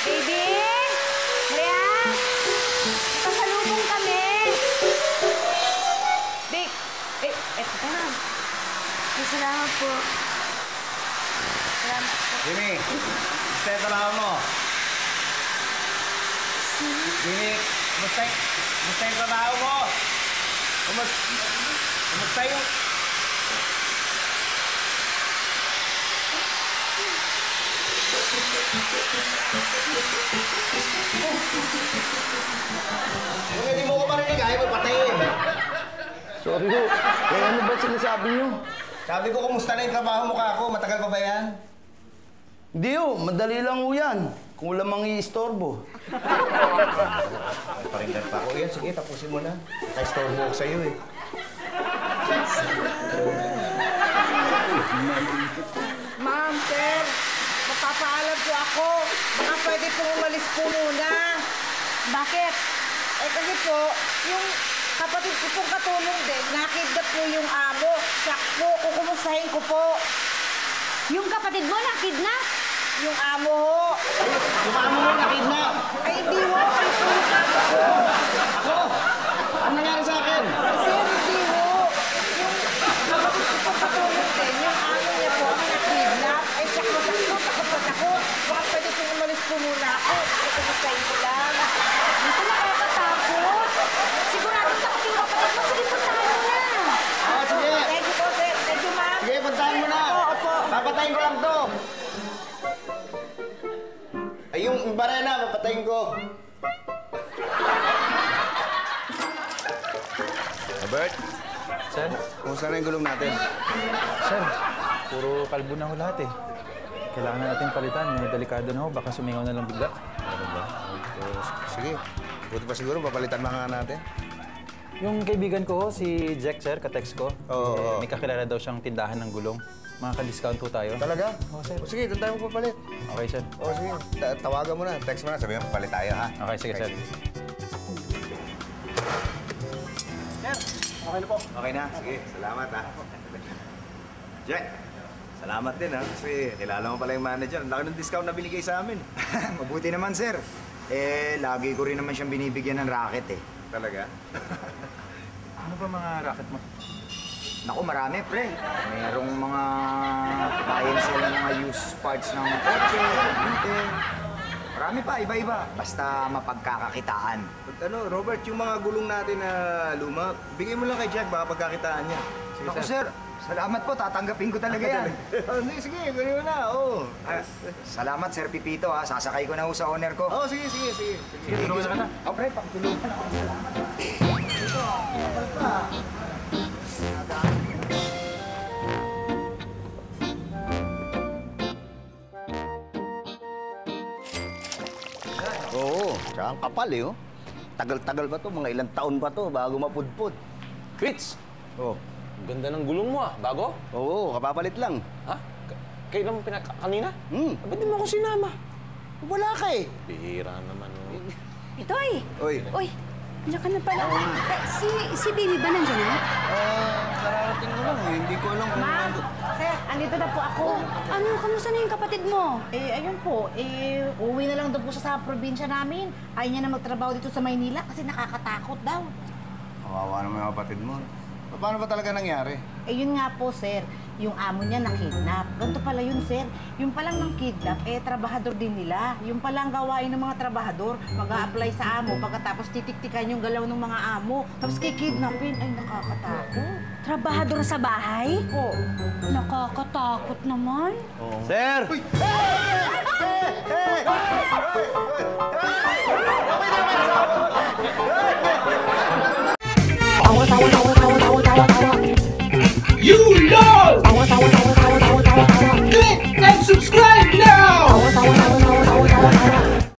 Baby! Maria! Nakasalubong kami! Babe! Eto ka na. Salamat po. Salamat po. Jimmy! Gusto yung trabaho mo? Jimmy! Kumusta yung trabaho mo? Kumusta yung... Kung hindi mo ko marinig, ayaw mo patayin. Sorry ho. Eh, ano ba sinasabi niyo? Sabi ko, kumusta na yung trabaho mo ka ako? Matagal pa ba yan? Hindi ho. Madali lang ho yan. Kung lamang i-istorbo. Paringgan pa ako. Yan, sige, tapusin mo na. Naka-istorbo ako sa'yo eh. Ma'am, sir, magpapaalam po ako. Baka pwede pong umalis po muna. Bakit? Eh kasi po, yung kapatid ko pong katulong din, nakidnap po yung amo. Siyak po, kukumustahin ko po. Yung kapatid mo na-kidnap? Yung amo ho. Yung amo mo nakidnap! Ay, hindi ho. Ay, po yung amo ko. Ako? Ano nangyari sa akin? Sir, hindi ho. Yung kapatid ko pong katulong din, yung amo niya po ang nakidnap. Ay, siyak po, takot. Baka pwede pong umalis po muna ako. Kukumustahin ko lang. Dito nakakatakot. Siguradong takot yung kapatid mo. Sige, puntahan mo na. Ah, sige! Thank you po, sir. Thank you, ma'am. Sige, puntahan mo na! Opo. Papatayin ko lang to! Ay, yung barena, papatayin ko. Robert? Sir? Kumusta na yung gulong natin? Sir, puro kalbo na ho lahat eh. Kailangan na natin palitan. May delikado na ho. Baka sumingaw na lang bigla. Ano ba? Sige. Buti pa siguro, papalitan mga natin. Yung kaibigan ko ho, si Jack, sir, ka-text ko. Oo. May kakilala daw siyang tindahan ng gulong. Makaka-discount po tayo. Talaga? Oo, sir. O sige, doon tayo magpapalit. Okay, sir. O sige, tawagan mo na. Text mo na, sabihin mo, papalit tayo, ha? Okay, sige, sir. Sir, okay na po. Okay na? Sige, salamat, ha? Jack, salamat din, ha? Kasi kilala mo pala yung manager. Ang laki ng discount na binigay sa amin. Mabuti naman, sir. Eh, lagi ko rin naman siyang binibigyan ng racket eh. Talaga? Ano ba mga racket mo? Naku, marami, pre. Mayroong mga buy and sell ng mga used parts ng kotse, hindi. Marami pa, iba-iba. Basta mapagkakakitaan. Ano, Robert, yung mga gulong natin na luma, bigay mo lang kay Jack, baka pagkakitaan niya. Sige, Naku, sir. Salamat po. Tatanggapin ko talaga yan. Sige, gano'n na, oo. Salamat, Sir Pipito, ha. Sasakay ko na ho sa owner ko. Oo, sige. Sige, tulungan ka na. Oh, pre, pakitulungan ako. Oo. Tsaka ang kapal eh, oh. Tagal-tagal pa to. Mga ilang taon pa to bago mapudpud. Fitz! Oh. Ang ganda ng gulong mo Bago? Oo, kapapalit lang. Ha? Kailan mo kanina? Ba't di mo ako sinama? Wala ka eh. Bihira naman. Itoy! Oy. Uy, nandiyan ka na pala. Si Baby ba nandiyan na? Kararating mo lang eh. Hindi ko alam kung Ma'am, sir, andito na po ako. Ano, kamusta na yung kapatid mo? Ayun po, uwi na lang daw po siya sa probinsya namin. Ayaw niya na magtrabaho dito sa Maynila kasi nakakatakot daw. Kawawa naman yung kapatid mo. Paano ba talaga nangyari? Yun nga po, sir. Yung amo niya na-kidnap. Ganito pala yun, sir. Yung palang nang kidnap, trabahador din nila. Yung palang gawain ng mga trabahador, mag-a-apply sa amo, pagkatapos titiktikan yung galaw ng mga amo, tapos kikidnapin. Ay, nakakatakot. Trabahador sa bahay? Po. Nakakatakot naman. Sir! Tawa, tawa, tawa.